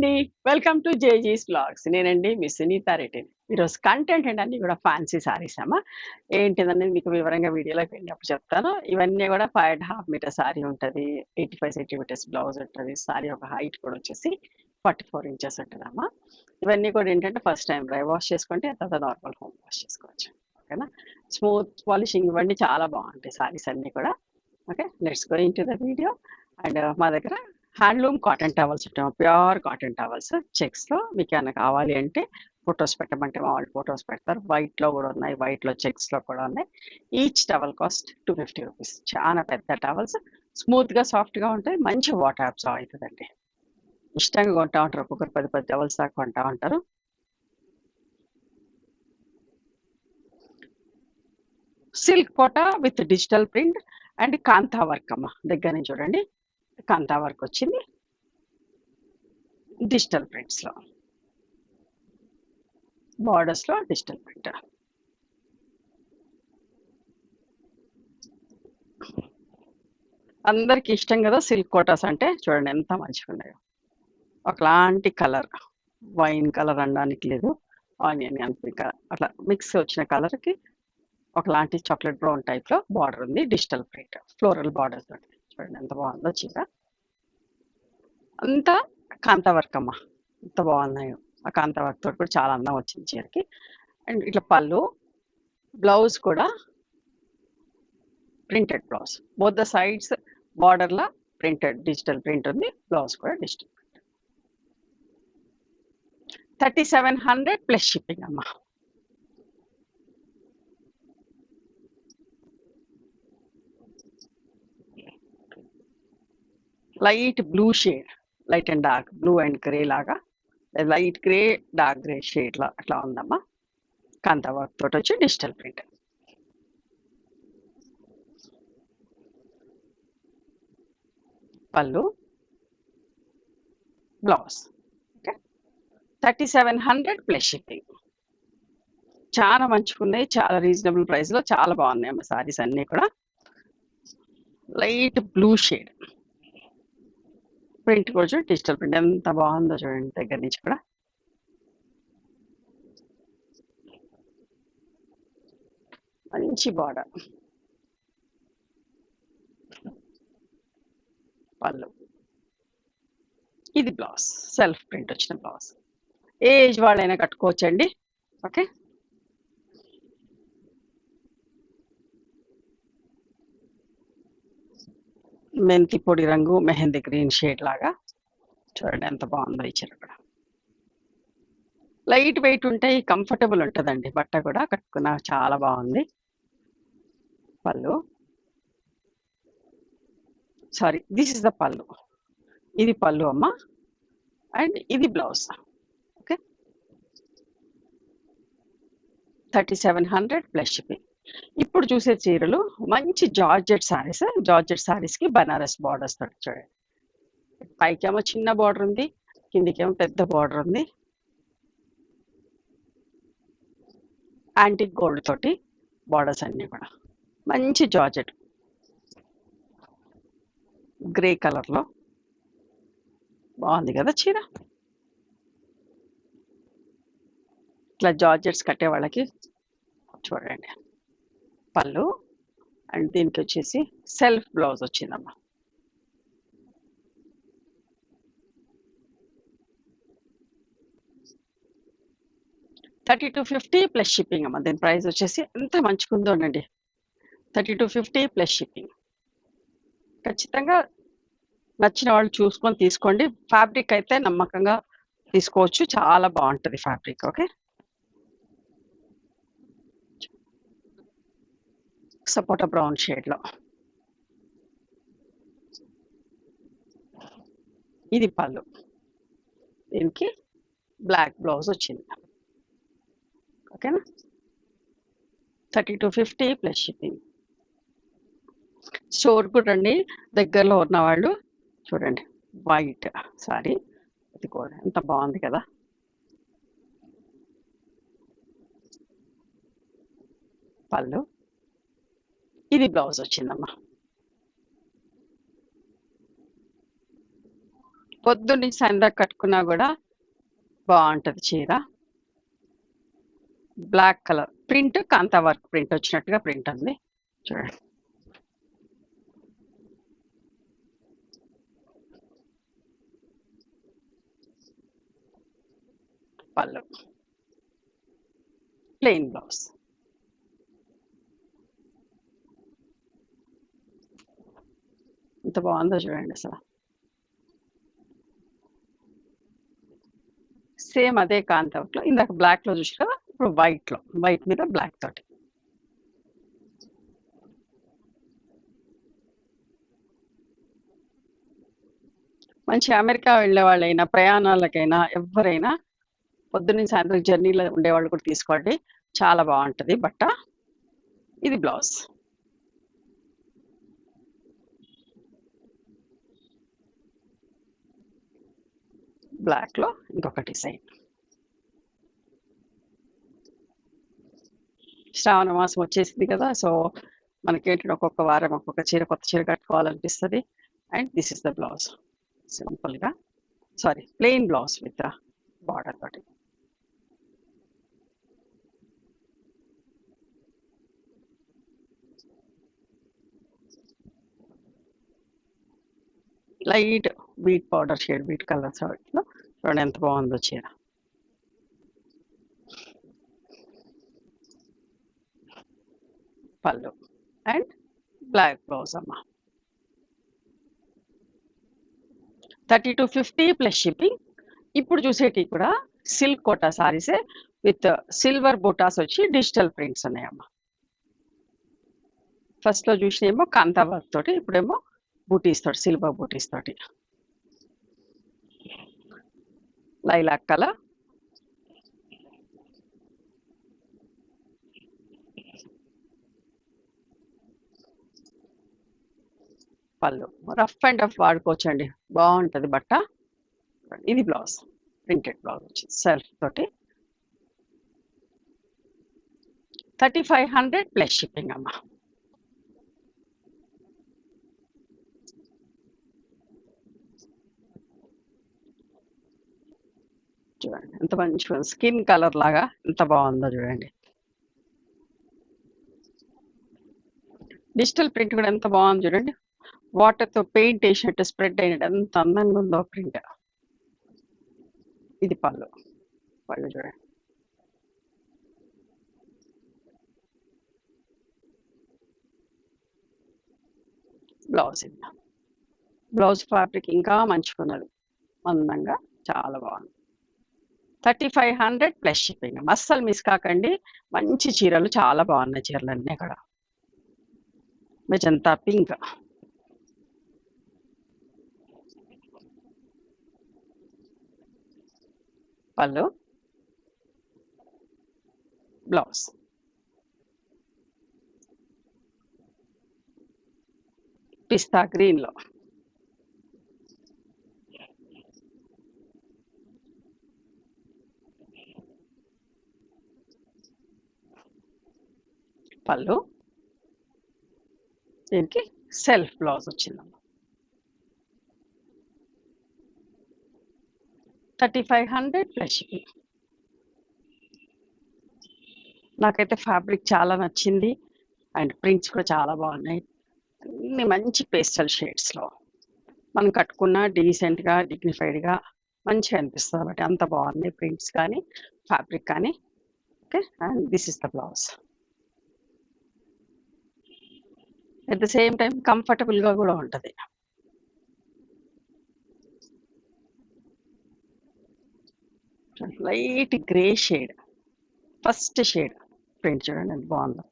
అండి. Welcome to జేజీస్ vlogs. నేనండి మీ సునీత రెడ్డిని. ఈరోజు కంటెంట్ అండి అన్నీ కూడా ఫ్యాన్సీ సారీస్ అమ్మ. ఏంటిదనేది మీకు వివరంగా వీడియోలోకి వెళ్ళినప్పుడు చెప్తాను. ఇవన్నీ కూడా 5.5 మీటర్ సారీ ఉంటది. 85 సెంటీమీటర్స్ బ్లౌజ్ ఉంటది. సారీ యొక్క హైట్ కూడా వచ్చేసి 44 ఇంచెస్ ఉంటదమ్మ. ఇవన్నీ కూడా ఏంటంటే ఫస్ట్ టైం డ్రై వాష్ చేసుకుంటే తర్వాత నార్మల్ హోమ్ వాష్ చేసుకోవచ్చు. ఓకేనా? స్మూత్ పాలిషింగ్ ఇవన్నీ చాలా బాగుంటాయి సారీస్ అన్నీ కూడా. Okay, let's go into the video. And మా దగ్గర హ్యాండ్లూమ్ కాటన్ టవల్స్ ఉంటాయి. ప్యూర్ కాటన్ టవల్స్ చెక్స్లో మీకు ఏమైనా కావాలి అంటే ఫొటోస్ పెట్టమంటే మా వాళ్ళు ఫొటోస్ పెడతారు. వైట్లో కూడా ఉన్నాయి, వైట్లో చెక్స్లో కూడా ఉన్నాయి. Each towel cost 250 rupees. చాలా పెద్ద టవల్స్, స్మూత్గా సాఫ్ట్గా ఉంటాయి. మంచి వాటర్ అబ్జర్వ్ అవుతుందండి. ఇష్టంగా కొంటా ఉంటారు. ఒక్కొక్కరు 10 టవల్స్ దాకా కొంటా ఉంటారు. Silk Kota with digital print and kantha work అమ్మ. దగ్గర నుంచి చూడండి, కాంతా వర్క్ వచ్చింది డిజిటల్ ప్రింట్స్లో, బార్డర్స్లో డిజిటల్ ప్రింట్. అందరికి ఇష్టం కదా సిల్క్ కోటాస్ అంటే. చూడండి ఎంత మంచిగా ఉన్నాయో. ఒకలాంటి కలర్, వైన్ కలర్ అనడానికి లేదు, ఆనియన్ పింక్ అట్లా మిక్స్ వచ్చిన కలర్కి ఒకలాంటి చాక్లెట్ బ్రౌన్ టైప్లో బార్డర్ ఉంది. డిజిటల్ ప్రింట్ ఫ్లోరల్ బార్డర్ తోటి. చూడండి ఎంత బాగుందో చీర. అంతా కాంతా వర్క్ అమ్మ. ఎంత బాగున్నాయో. ఆ కాంతా వర్క్ తోటి కూడా చాలా అందం వచ్చింది చీరకి. అండ్ ఇట్లా పళ్ళు, బ్లౌజ్ కూడా printed blouse. Both the sides బార్డర్లో ప్రింటెడ్ డిజిటల్ ప్రింట్ ఉంది. బ్లౌజ్ కూడా డిజిటల్ ప్రింట్. 3700 ప్లస్ షిప్పింగ్ అమ్మా. Light blue shade, light and dark blue and grey లాగా, light grey dark grey shade లా అట్లా ఉందమ్మా. కాంతా వర్క్ తోటి వచ్చి డిజిటల్ ప్రింట్. పళ్ళు, బ్లౌజ్. Okay, 3700 plus shipping. చాలా మంచిగా ఉన్నాయి, చాలా రీజనబుల్ ప్రైస్లో చాలా బాగున్నాయి అమ్మ సారీస్ అన్నీ కూడా. లైట్ బ్లూ షేడ్ ప్రింట్ కూడా చూడండి, డిజిటల్ ప్రింట్ ఎంత బాగుందో చూడండి దగ్గర నుంచి కూడా. మంచి బార్డర్. పళ్ళు, ఇది బ్లౌజ్, సెల్ఫ్ ప్రింట్ వచ్చిన బ్లౌజ్. ఏ ఏజ్ వాళ్ళైనా కట్టుకోవచ్చండి. ఓకే, మెంతి పొడి రంగు మెహందీ గ్రీన్ షేడ్ లాగా. చూడండి ఎంత బాగుందో ఈ చీర కూడా. లైట్ వెయిట్ ఉంటాయి, కంఫర్టబుల్ ఉంటుందండి బట్ట కూడా. కట్టుకున్న చాలా బాగుంది. పళ్ళు, సారీ దిస్ ఇస్ ద పళ్ళు. ఇది పళ్ళు అమ్మ. అండ్ ఇది బ్లౌజ్. Okay, 3700 plus shipping. ఇప్పుడు చూసే చీరలు మంచి జార్జెట్ సారీస్. జార్జెట్ సారీస్కి బనారస్ బార్డర్స్ తోటి చూడండి. పైకేమో చిన్న బార్డర్ ఉంది, కిందికేమో పెద్ద బార్డర్ ఉంది. యాంటిక్ గోల్డ్ తోటి బార్డర్స్ అన్నీ కూడా. మంచి జార్జెట్ గ్రే కలర్లో బాగుంది కదా చీర. ఇట్లా జార్జెట్స్ కట్టే వాళ్ళకి చూడండి. పళ్ళు అండ్ దీనికి వచ్చేసి సెల్ఫ్ బ్లౌజ్ వచ్చిందమ్మా. $3250 ప్లస్ షిప్పింగ్ అమ్మ. దీని ప్రైస్ వచ్చేసి ఎంత మంచిగుందో అండి. 3250 ప్లస్ షిప్పింగ్. ఖచ్చితంగా నచ్చిన వాళ్ళు చూసుకొని తీసుకోండి. ఫ్యాబ్రిక్ అయితే నమ్మకంగా తీసుకోవచ్చు, చాలా బాగుంటుంది ఫ్యాబ్రిక్. ఓకే, సపోటా బ్రౌన్ షేడ్లో. ఇది పళ్ళు, దీనికి బ్లాక్ బ్లౌజ్ వచ్చింది. ఓకేనా, 3250 ప్లస్ షిప్పింగ్. స్టోర్ కూడా రండి దగ్గరలో ఉన్న వాళ్ళు. చూడండి వైట్ సారీ, ఇది కూడా ఎంత బాగుంది కదా. పళ్ళు, ఇది బ్లౌజ్ వచ్చిందమ్మా. పొద్దున్న నుంచి సాయంత్రం కట్టుకున్నా కూడా బాగుంటది చీర. బ్లాక్ కలర్ ప్రింట్, కాంతా వర్క్ ప్రింట్ వచ్చినట్టుగా ప్రింట్ ఉంది చూడండి. పళ్ళు, ప్లెయిన్ బ్లౌజ్. ఎంత బాగుందో చూడండి అసలు. సేమ్ అదే కాంతావర్క్ లో ఇందాక బ్లాక్ లో చూసి కదా, ఇప్పుడు వైట్ లో, వైట్ మీద బ్లాక్ తోటి. మంచి అమెరికా వెళ్ళే వాళ్ళైనా, ప్రయాణాలకైనా, ఎవరైనా పొద్దున్న సాయంత్రం జర్నీలో ఉండేవాళ్ళు కూడా తీసుకోండి, చాలా బాగుంటది బట్ట. ఇది బ్లౌజ్. బ్లాక్ లో ఇంకొక డిజైన్. శ్రావణ మాసం వచ్చేసింది కదా, సో మనకేంటి ఒక్కొక్క వారం ఒక్కొక్క చీర, కొత్త చీర కట్టుకోవాలనిపిస్తుంది. And this is the blouse. Simple గా, sari plain blouse with border తోటి. Light beet powder shade, beet colours లో చూడండి ఎంత బాగుందో చీర. పళ్ళు అండ్ బ్లాక్ బ్లౌజ్ అమ్మ. 30 to 50 ప్లస్ షిప్పింగ్. ఇప్పుడు చూసేటి కూడా సిల్క్ కోటా సారీసే విత్ సిల్వర్ బూటాస్ వచ్చి డిజిటల్ ప్రింట్స్ ఉన్నాయమ్మా. ఫస్ట్ లో చూసినేమో కాంతా వర్క్ తోటి, ఇప్పుడేమో బూటీస్ తోటి, సిల్వర్ బూటీస్ తోటి. లైలాక్ కలర్, పళ్ళు రఫ్ అండ్ రఫ్ వాడుకోవచ్చండి, బాగుంటది బట్ట. ఇది బ్లౌజ్, ప్రింటెడ్ బ్లౌజ్ వచ్చింది సెల్ఫ్ తోటి. 3500 ప్లస్ షిప్పింగ్ అమ్మా. చూడండి ఎంత మంచిగా స్కిన్ కలర్ లాగా ఎంత బాగుందో చూడండి. డిజిటల్ ప్రింట్ కూడా ఎంత బాగుంది చూడండి, వాటర్ తో పెయింట్ వేసినట్టు స్ప్రెడ్ అయినట్టు ఎంత అందంగా ఉందో ప్రింట్. ఇది పళ్ళు, పళ్ళు చూడండి. బ్లౌజ్ ఇది. బ్లౌజ్ ఫ్యాబ్రిక్ ఇంకా మంచుకున్నది, అందంగా చాలా బాగుంది. 3500 ప్లస్ షిప్పింగ్. అస్సలు మిస్ కాకండి, మంచి చీరలు, చాలా బాగున్నాయి చీరలు అన్నీ కూడా. మెజంతా పింక్, పళ్ళు, బ్లౌజ్. పిస్తా గ్రీన్ లో, పళ్ళు, దీనికి సెల్ఫ్ బ్లౌజ్ వచ్చిందమ్మా. 3500 ప్లస్ షిప్పింగ్. నాకైతే ఫ్యాబ్రిక్ చాలా నచ్చింది, అండ్ ప్రింట్స్ కూడా చాలా బాగున్నాయి. అన్ని మంచి పేస్టల్ షేడ్స్ లో మనం కట్టుకున్న డీసెంట్ గా, డిగ్నిఫైడ్ గా మంచిగా అనిపిస్తుంది కాబట్టి అంత బాగున్నాయి ప్రింట్స్ కానీ, ఫ్యాబ్రిక్ కానీ. Okay, and this is the blouse. At the same time comfortable గా కూడా ఉంటది. Light grey shade, first shade print చూడండి ఎంత బాగుందో.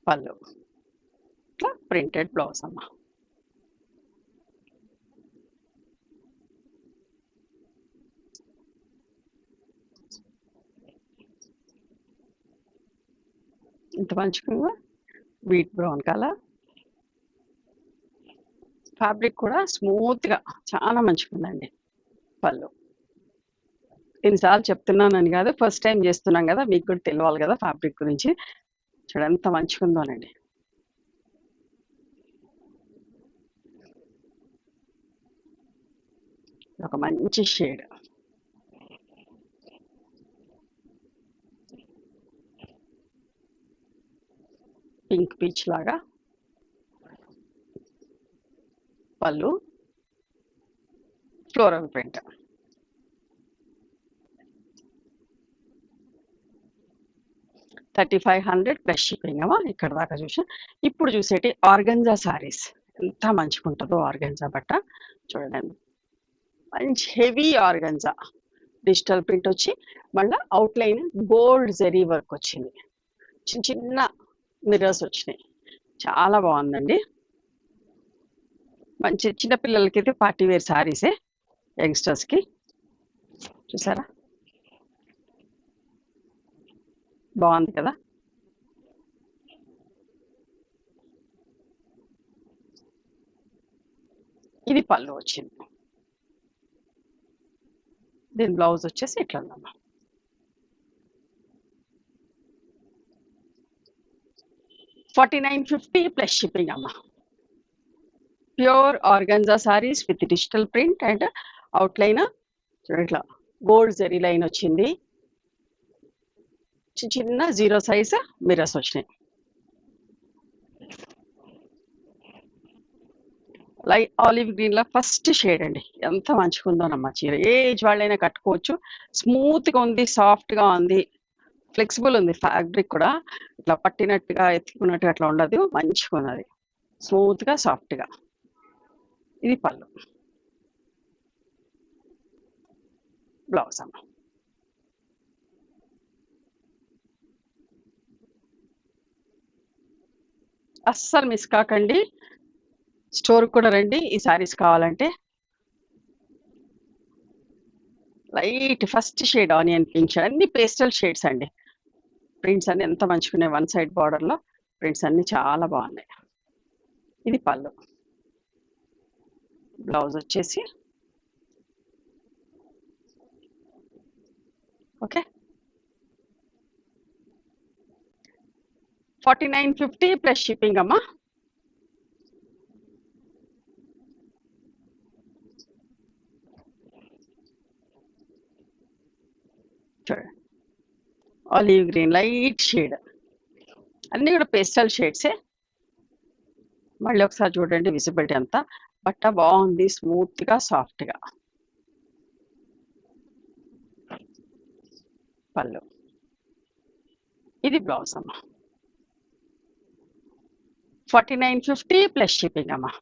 పళ్ళు, ఇట్లా ప్రింటెడ్ బ్లౌజ్ అమ్మా. ఇంత మంచిగా వీట్ బ్రౌన్ కలర్, ఫ్యాబ్రిక్ కూడా స్మూత్ గా చాలా మంచిగా ఉందండి. పళ్ళు, ఎన్నిసార్లు చెప్తున్నానని కాదు, ఫస్ట్ టైం చేస్తున్నాం కదా, మీకు కూడా తెలియాలి కదా ఫ్యాబ్రిక్ గురించి. చూడండి ఎంత మంచిగా ఉందోనండి. ఒక మంచి షేడ్, పింక్ పీచ్ లాగా. పళ్ళు ఫ్లోరల్ ప్రింట్. $3500 ప్లస్ షిప్పింగ్ అమ్మా. ఇక్కడ దాకా చూసా. ఇప్పుడు చూసేటి ఆర్గంజా సారీస్. ఎంత మంచిగుంటుందో ఆర్గంజా బట్ట చూడండి. మంచి హెవీ ఆర్గంజా, డిజిటల్ ప్రింట్ వచ్చి మళ్ళీ అవుట్లైన్ గోల్డ్ జెరీ వర్క్ వచ్చింది. చిన్న చిన్న మిర్రర్స్ వచ్చినాయి. చాలా బాగుందండి. మంచి చిన్నపిల్లలకి అయితే పార్టీ వేర్ సారీసే, యంగ్స్టర్స్కి. చూసారా బాగుంది కదా. ఇది పళ్ళు వచ్చింది. దీని బ్లౌజ్ వచ్చేసి ఇట్లా ఉందమ్మా. $4950 ప్లస్ షిప్పింగ్ అమ్మా. Pure organza saris with digital print and outline ఇట్లా గోల్డ్ జెరీ లైన్ వచ్చింది. చిన్న 0 సైజ్ మిర్రర్స్ వచ్చినాయి. లైట్ ఆలివ్ గ్రీన్ లా ఫస్ట్ షేడ్ అండి. ఎంత మంచిగా ఉందోనమ్మా చీర. ఏ ఏజ్ వాళ్ళైనా కట్టుకోవచ్చు. స్మూత్గా ఉంది, సాఫ్ట్గా ఉంది, ఫ్లెక్సిబుల్ ఉంది. ఫ్యాబ్రిక్ కూడా ఇట్లా పట్టినట్టుగా ఎత్తుకున్నట్టుగా అట్లా ఉండదు. మంచిగా ఉన్నది, స్మూత్గా సాఫ్ట్గా. ఇది పళ్ళు, బ్లౌజ్ అమ్మ. అస్సలు మిస్ కాకండి. స్టోర్ కూడా రండి ఈ సారీస్ కావాలంటే. Light first shade onion pink shade, అన్ని పేస్టల్ షేడ్స్ అండి. ప్రింట్స్ అన్ని ఎంత మంచిగున్నాయి. 1 సైడ్ బార్డర్లో ప్రింట్స్ అన్ని చాలా బాగున్నాయి. ఇది పళ్ళు, బ్లౌజ్ వచ్చేసి ఓకే. 4950 ప్లస్ షిప్పింగ్ అమ్మా. చూడండి ఆలివ్ గ్రీన్ లైట్ షేడ్, అన్నీ కూడా పేస్టల్ షేడ్సే. మళ్ళీ ఒకసారి చూడండి విజిబిలిటీ అంతా. బట్ట బాగుంది, స్మూత్గా సాఫ్ట్గా. పళ్ళు, ఇది బ్లౌజ్ అమ్మా. 4950 ప్లస్ షిప్పింగ్ అమ్మా.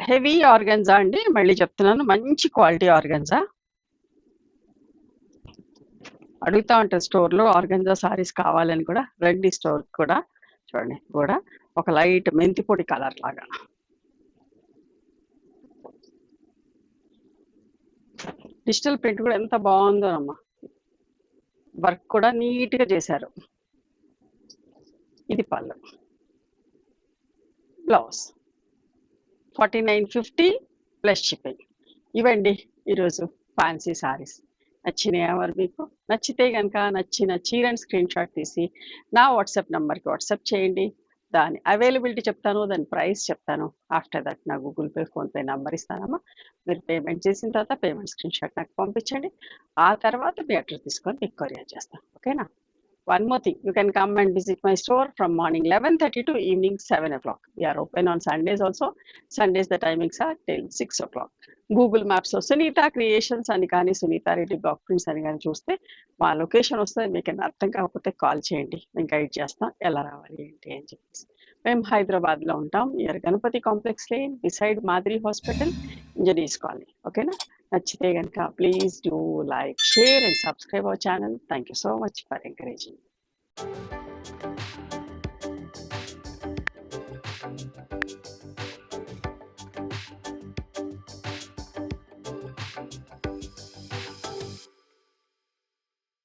హెవీ ఆర్గన్జా అండి, మళ్ళీ చెప్తున్నాను, మంచి క్వాలిటీ ఆర్గన్జా. అడుగుతా ఉంటారు స్టోర్లో ఆర్గన్జా సారీస్ కావాలని కూడా. రండి స్టోర్ కూడా. చూడండి కూడా ఒక లైట్ మెంతి పొడి కలర్ లాగా. డిజిటల్ ప్రింట్ కూడా ఎంత బాగుందో అమ్మా. వర్క్ కూడా నీట్గా చేశారు. ఇది పళ్ళు, బ్లౌజ్. 4950 plus shipping. ఇవండి ఈరోజు ఫ్యాన్సీ సారీస్. నచ్చినాయా మరి మీకు? నచ్చితే కనుక నచ్చిన చీరని స్క్రీన్ షాట్ తీసి నా వాట్సాప్ నెంబర్కి వాట్సాప్ చేయండి. దాని అవైలబిలిటీ చెప్తాను, దాని ప్రైస్ చెప్తాను. ఆఫ్టర్ దట్ నా గూగుల్ పే, ఫోన్పే నెంబర్ ఇస్తానమ్మా. మీరు పేమెంట్ చేసిన తర్వాత పేమెంట్ స్క్రీన్ షాట్ నాకు పంపించండి. ఆ తర్వాత మీ అడ్రస్ తీసుకొని మీకు కొరియర్ చేస్తాను. ఓకేనా? One more thing, you can come and visit my store from morning 11:30 to evening 7 o'clock. We are open on Sundays also. Sundays the timings are till 6 o'clock. Google Maps లో Sunitha creations అని కానీ Sunitha Reddy block prints అని కానీ చూస్తే మా location వస్తుంది. మీకు అర్థం కాకపోతే కాల్ చేయండి, మేము గైడ్ చేస్తాం ఎలా రావాలి ఏంటి అని చెప్పేసి. మేము హైదరాబాద్లో ఉంటాం, near Ganapathi complex lane, beside Madiri hospital, engineers colony. ఓకేనా? నచ్చితే కనుక please do like, share and subscribe our channel. Thank you so much for encouraging.